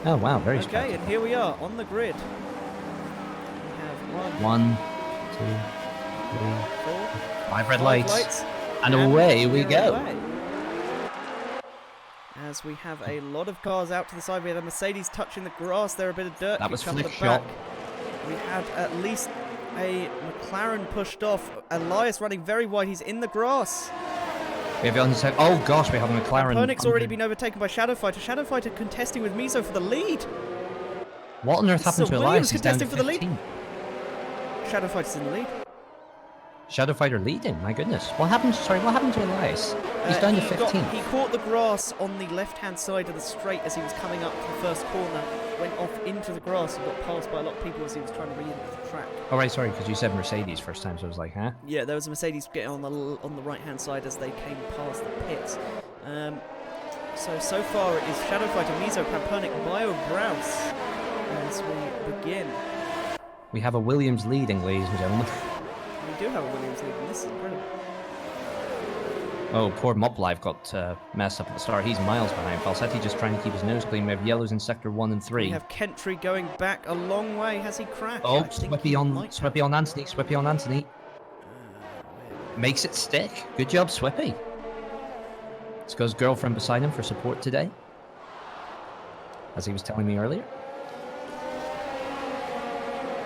Oh wow, very Okay, spectacular. and here we are on the grid. We have 1, 2, 3, 4, 5 red 5 lights. And away we we're go. away. As we have a lot of cars out to the side. We had a Mercedes touching the grass there, a bit of dirt That was kicked up flick the shot. back. We had at least a McLaren pushed off. Elias running very wide. He's in the grass. We have on the oh gosh, we have a McLaren. Pernick's already been overtaken by Shadow Fighter. Shadow Fighter contesting with Mizo for the lead. What on earth happened to Elias? He's down to 15. Shadow Fighter's in the lead. Shadow Fighter leading, my goodness. What happened? Sorry, what happened to Elias? He's down to 15. He caught the grass on the left-hand side of the straight as he was coming up to the first corner. Went off into the grass and got passed by a lot of people as he was trying to re-enter the track. Oh right, sorry, because you said Mercedes first time, so I was like, huh? Yeah, there was a Mercedes getting on the right-hand side as they came past the pits. So far it is Shadow Fighter, Mizo, Pampernick, Bio, Browse as we begin. We have a Williams leading, ladies and gentlemen. We do have a Williams lead, and this is incredible. Oh, poor Moblive got messed up at the start. He's miles behind. Falsetti just trying to keep his nose clean. We have yellows in sector 1 and 3. We have Kentry going back a long way. Has he crashed? Oh, Swippy on Anthony. Swippy on Anthony. Makes it stick. Good job, Swippy. It's got his girlfriend beside him for support today, as he was telling me earlier.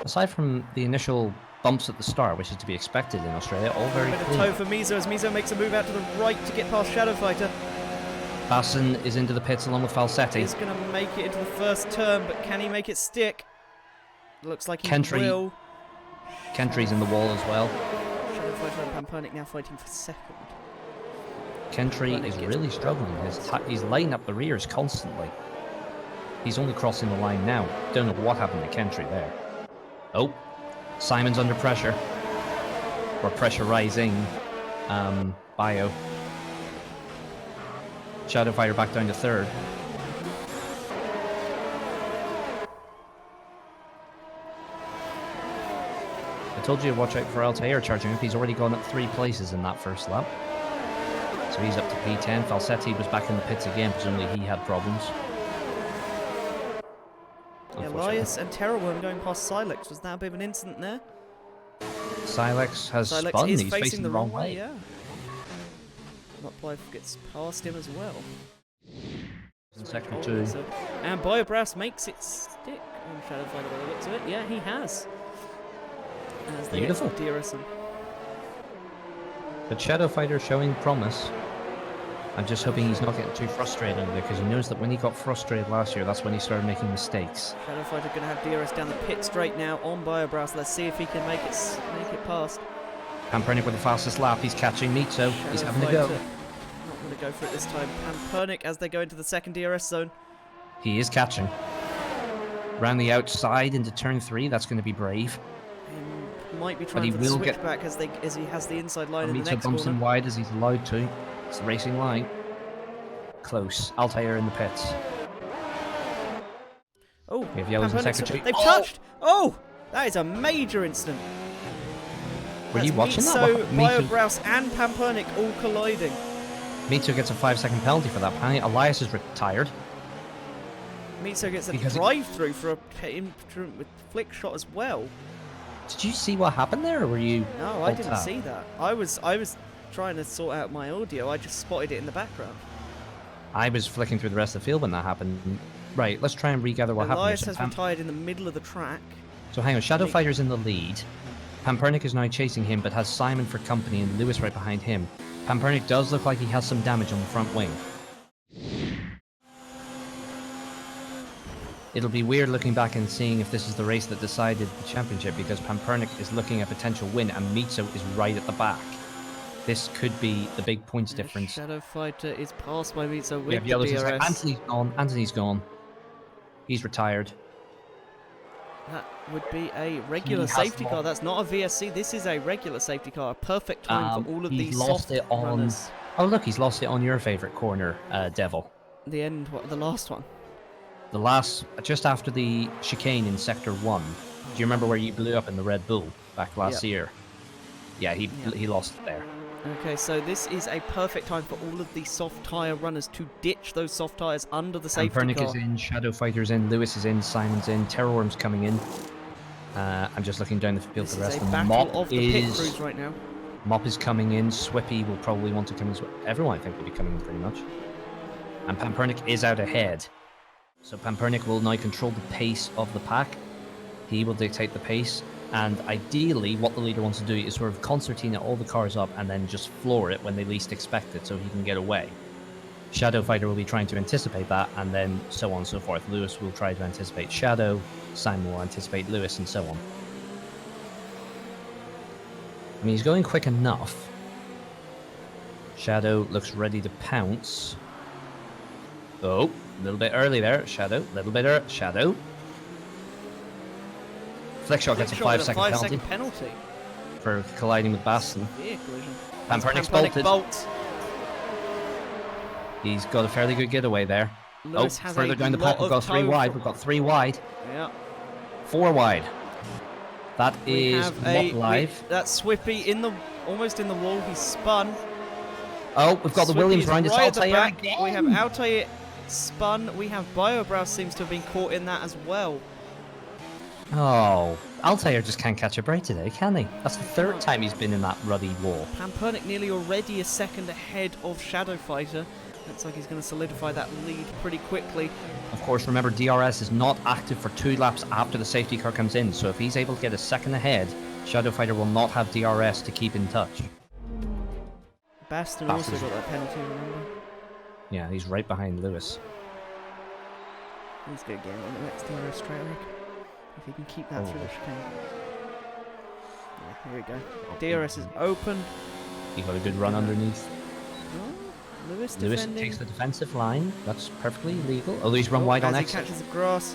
Aside from the initial bumps at the start, which is to be expected in Australia, all very clean. A bit clean. of toe for Mizo as Mizo makes a move out to the right to get past Shadow Fighter. Basson is into the pits along with Falsetti. He's going to make it into the first turn, but can he make it stick? Looks like he will. Kentry's in the wall as well. Shadow Fighter and Pampernick now fighting for second. Kentry is really struggling. He's lighting up the rears constantly. He's only crossing the line now. Don't know what happened to Kentry there. Oh, Simon's under pressure. Or pressurizing Bio. Shadow Fighter back down to third. I told you to watch out for Altair charging up. He's already gone up 3 places in that first lap. So he's up to P10. Falsetti was back in the pits again. Presumably he had problems. Elias and Terrorworm going past Silex. Was that a bit of an incident there? Silex has spun. He's facing the wrong way. Yeah. Moplife gets past him as well. In sector 2. And Biobrass makes it stick on Shadow Fighter by the looks of it. Yeah, he has. As they Beautiful. get to DRS. But Shadow Fighter showing promise. I'm just hoping he's not getting too frustrated because he knows that when he got frustrated last year, that's when he started making mistakes. Shadow Fighter going to have DRS down the pit straight now on Biobrass. Let's see if he can make it past. Pampernick with the fastest lap. He's catching Mitsu. He's having a go. Not going to go for it this time. Pampernick as they go into the second DRS zone. He is catching. Round the outside into turn 3. That's going to be brave. He might be trying to switch back as he has the inside line in the next corner. Mitsu bumps him wide as he's allowed to. It's the racing line. Close. Altair in the pits. Oh, we have yellows in sector 2. They've touched! Oh! That is a major incident. Were you watching that? So, Biobrass and Pampernick all colliding. Mitsu gets a 5-second penalty for that penalty. Elias is retired. Mitsu gets a drive-through for a with flick shot as well. Did you see what happened there, or were you... No, I didn't see that. I was trying to sort out my audio. I just spotted it in the background. I was flicking through the rest of the field when that happened. Right, let's try and regather what happened. Elias has retired in the middle of the track. So hang on, Shadow Fighter's in the lead. Pampernick is now chasing him, but has Simon for company and Lewis right behind him. Pampernick does look like he has some damage on the front wing. It'll be weird looking back and seeing if this is the race that decided the championship, because Pampernick is looking at a potential win and Mitsu is right at the back. This could be the big points difference. Shadow Fighter is passed by Mitsu with we have yellows. Anthony's gone. Anthony's gone. He's retired. That would be a regular safety car. That's not a VSC. This is a regular safety car. A perfect time for all of these soft runners. Oh look, he's lost it on your favourite corner, Devil. The end, the last one. The last, just after the chicane in Sector 1. Do you remember where you blew up in the Red Bull back last year? Yeah, he lost it there. Okay, so this is a perfect time for all of the soft tyre runners to ditch those soft tyres under the safety Pampernick car. is in, Shadow Fighter's in, Lewis is in, Simon's in, Terrorworm's coming in. I'm just looking down the field This for the is rest a of them. battle of the pit crews right now. Mop is coming in, Swippy will probably want to come as well. Everyone, I think, will be coming in pretty much. And Pampernick is out ahead. So Pampernick will now control the pace of the pack. He will dictate the pace. And ideally, what the leader wants to do is sort of concertina all the cars up and then just floor it when they least expect it so he can get away. Shadow Fighter will be trying to anticipate that, and then so on and so forth. Lewis will try to anticipate Shadow, Simon will anticipate Lewis, and so on. I mean, he's going quick enough. Shadow looks ready to pounce. Oh, a little bit early there, Shadow. A little bit early, Shadow. Flickshot gets a 5-second penalty for colliding with Baston. Pampernick's Pampernick bolted. bolts. He's got a fairly good getaway there. Lewis has further down the pack, we've got 3 wide. We've got 3 wide. Yeah. 4 wide. That is not live. That's Swippy in the almost in the wall. He's spun. Oh, we've got the Williams round. It's Altair again. We have Altair spun. We have BioBrow seems to have been caught in that as well. Oh, Altair just can't catch a break today, can he? That's the 3rd time he's been in that ruddy wall. Pampernick nearly already a second ahead of Shadow Fighter. Looks like he's going to solidify that lead pretty quickly. Of course, remember, DRS is not active for 2 laps after the safety car comes in, so if he's able to get a second ahead, Shadow Fighter will not have DRS to keep in touch. Baston also got that penalty, remember? Yeah, he's right behind Lewis. He's going to get on the next DRS straight away. If he can keep that through the chicane. Yeah, here we go. DRS is open. He got a good run underneath. Oh, Lewis takes the defensive line. That's perfectly legal. Oh, he's run wide on exit. He catches the grass.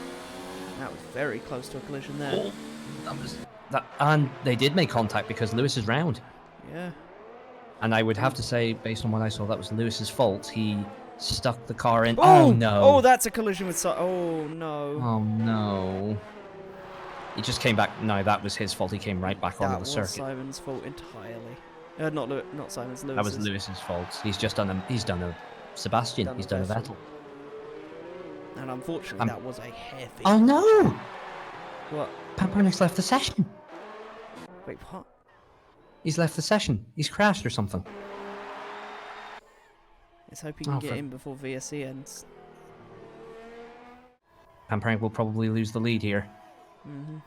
That was very close to a collision there. Oh, and they did make contact because Lewis is round. Yeah. And I would have to say, based on what I saw, that was Lewis's fault. He stuck the car in. Oh, oh no! Oh, that's a collision with. Oh no! Oh no! He just came back. No, that was his fault. He came right back onto the circuit. That was Simon's fault entirely. Not Simon's. Lewis's. That was Lewis's fault. He's just done a. He's done a Sebastian. He's done a Vettel. And unfortunately, that was a heavy. Oh no! What? Pampernick's left the session. Wait, what? He's left the session. He's crashed or something. Let's hope he can get in before VSE ends. Pampernick will probably lose the lead here. Mm-hmm.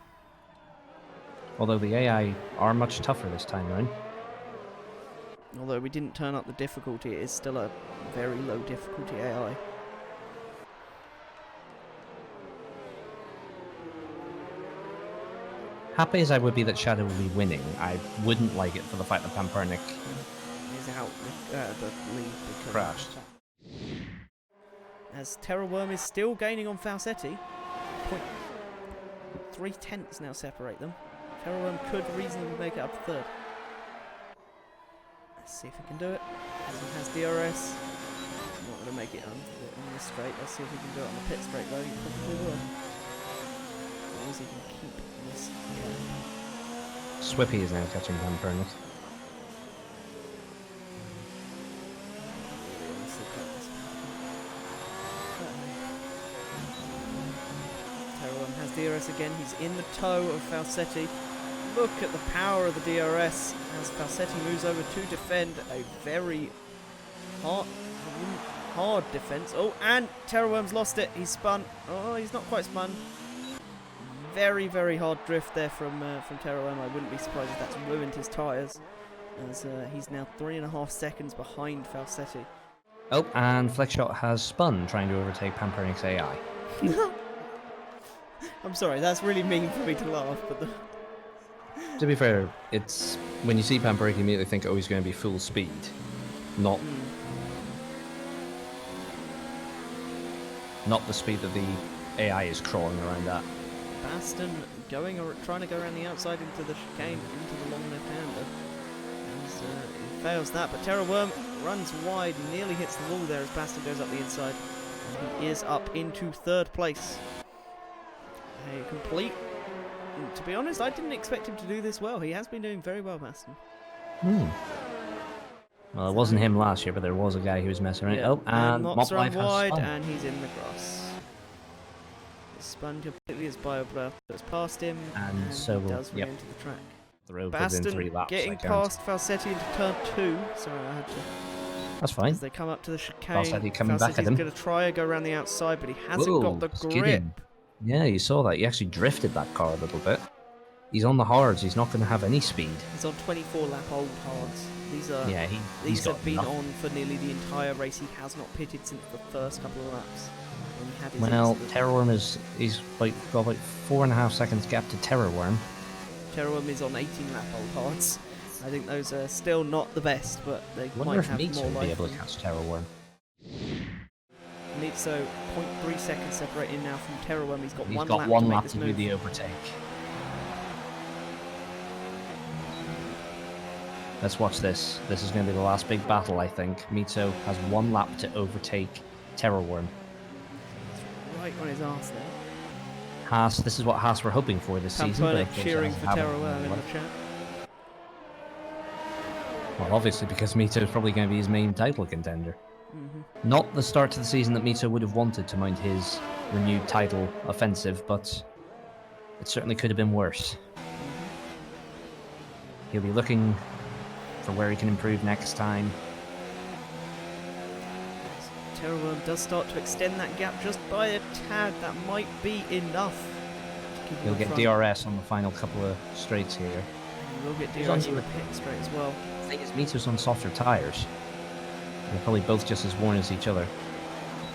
Although the AI are much tougher this time around. Although we didn't turn up the difficulty, it is still a very low difficulty AI. Happy as I would be that Shadow will be winning, I wouldn't like it for the fact that Pampernick is out with the lead because crashed. As Terrorworm is still gaining on Falsetti. 0.3 now separate them. Terrorworm could reasonably make it up to 3rd. Let's see if he can do it. He has DRS. He's not going to make it on this straight. Let's see if he can do it on the pit straight though. He probably will. As long as he can keep this going. Swippy is now catching Pampernick. Terrorworm has DRS again. He's in the toe of Falsetti. Look at the power of the DRS as Falsetti moves over to defend a very hard defense. Oh, and Terrorworm's lost it. He's spun. Oh, he's not quite spun. Very, very hard drift there from Terrorworm. I wouldn't be surprised if that's ruined his tyres, as he's now 3.5 seconds behind Falsetti. Oh, and Flickshot has spun, trying to overtake Pampernick's AI. I'm sorry, that's really mean for me to laugh, but to be fair, it's when you see Pampernick, you immediately think, oh, he's going to be full speed, not the speed that the AI is crawling around at. Baston trying to go around the outside into the chicane, into the long left-hander. He fails that, but Terrorworm runs wide, nearly hits the wall there as Baston goes up the inside. And he is up into 3rd place. A complete... To be honest, I didn't expect him to do this well. He has been doing very well, Baston. Well, it wasn't him last year, but there was a guy who was messing around. Yeah, Oh, and Mops Mop run Life has wide, spun. and he's in the grass. He's spun completely as Biobreath goes past him, And so he will- does yep. re-enter the track. The road was in 3 Baston laps. getting I count. past Falsetti into turn 2. Sorry, I had to. That's fine. As they come up to the chicane, Falsetti coming back at Falsetti's him. going to try and go around the outside, but he hasn't Whoa, got the grip. skidding. Yeah, you saw that. He actually drifted that car a little bit. He's on the hards. He's not going to have any speed. He's on 24-lap old hards. These are Yeah, these he's have got been enough. on for nearly the entire race. He has not pitted since the first couple of laps. When he had his Well, accident. Terrorworm he's like got like 4.5 seconds gap to Terrorworm. Terrorworm is on 18-lap old hards. I think those are still not the best, but they I wonder might if have Meats more will be life. able to catch Terrorworm. So 0.3 seconds separating now from Terrorworm. He's got He's one got lap one to make lap this to do move. the overtake. Let's watch this. This is going to be the last big battle, I think. Mitso has 1 lap to overtake Terrorworm. Right on his arse there. Haas, this is what Haas were hoping for this season. But Pampernick of course it cheering for hasn't happened. Terrorworm in the chat. Well, obviously because Mito is probably going to be his main title contender. Mm-hmm. Not the start to the season that Mito would have wanted to mount his renewed title offensive, but it certainly could have been worse. He'll be looking for where he can improve next time. Terrorworm does start to extend that gap just by a tad. That might be enough. to keep him He'll in get front. DRS on the final couple of straights here. And we'll get He's DRS on on the pit straight as well. The thing is, Mito's on softer tyres. They're probably both just as worn as each other.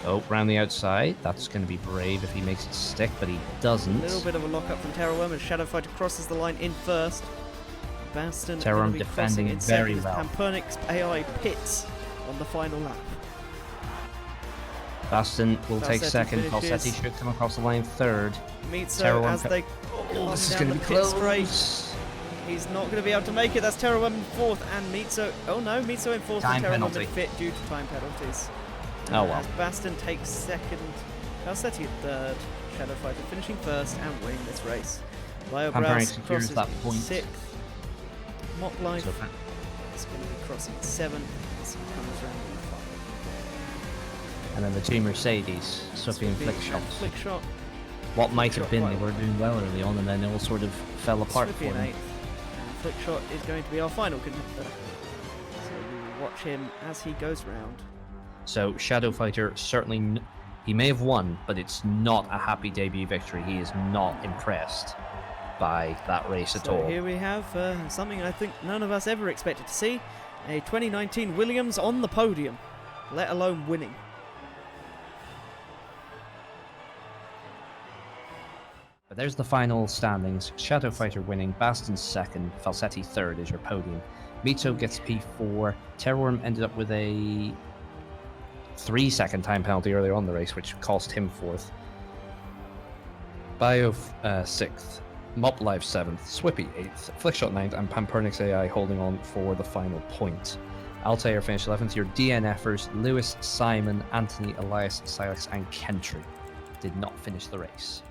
Oh, round the outside. That's going to be brave if he makes it stick, but he doesn't. A little bit of a lock-up from Terrorworm as Shadow Fighter crosses the line in first. Baston Terrorworm going to be crossing defending in very second as well. Pampernick's AI pits on the final lap. Baston will take Falsetti second. finishes. Falsetti should come across the line third. Mitso Terrorworm as they Oh, come this is down going the to be pit close. straight. He's not going to be able to make it. That's Terrorworm in fourth and Mitso. Oh no, Mitso in fourth Time and Terrorworm penalty. in fifth due to time penalties. Oh well. As Baston takes second, Falsetti in third, Shadow Fighter finishing first and winning this race. Pampernick Biobrows secures crosses that point. sixth. Mop Life So, is going to be crossing seventh as he comes round in the final. and then the two Mercedes, Swippy and Flickshot. Flickshot. What might have Flickshot been, quite they were doing well early on, and then it all sort of fell apart for Swippy in them. eighth. And Flickshot is going to be our final contender. So we will watch him as he goes round. So Shadow Fighter certainly, he may have won, but it's not a happy debut victory. He is not impressed by that race at So all. here we have something I think none of us ever expected to see. A 2019 Williams on the podium, let alone winning. But there's the final standings. Shadow Fighter winning, Baston second, Falsetti third is your podium. Mito gets P4. Terrorworm ended up with a 3-second time penalty earlier on in the race, which cost him fourth. Bio 6th, Mop Live 7th, Swippy 8th, Flickshot 9th, and Pampernick's AI holding on for the final point. Altair finished 11th. Your DNFers, Lewis, Simon, Anthony, Elias, Silex, and Kentry did not finish the race.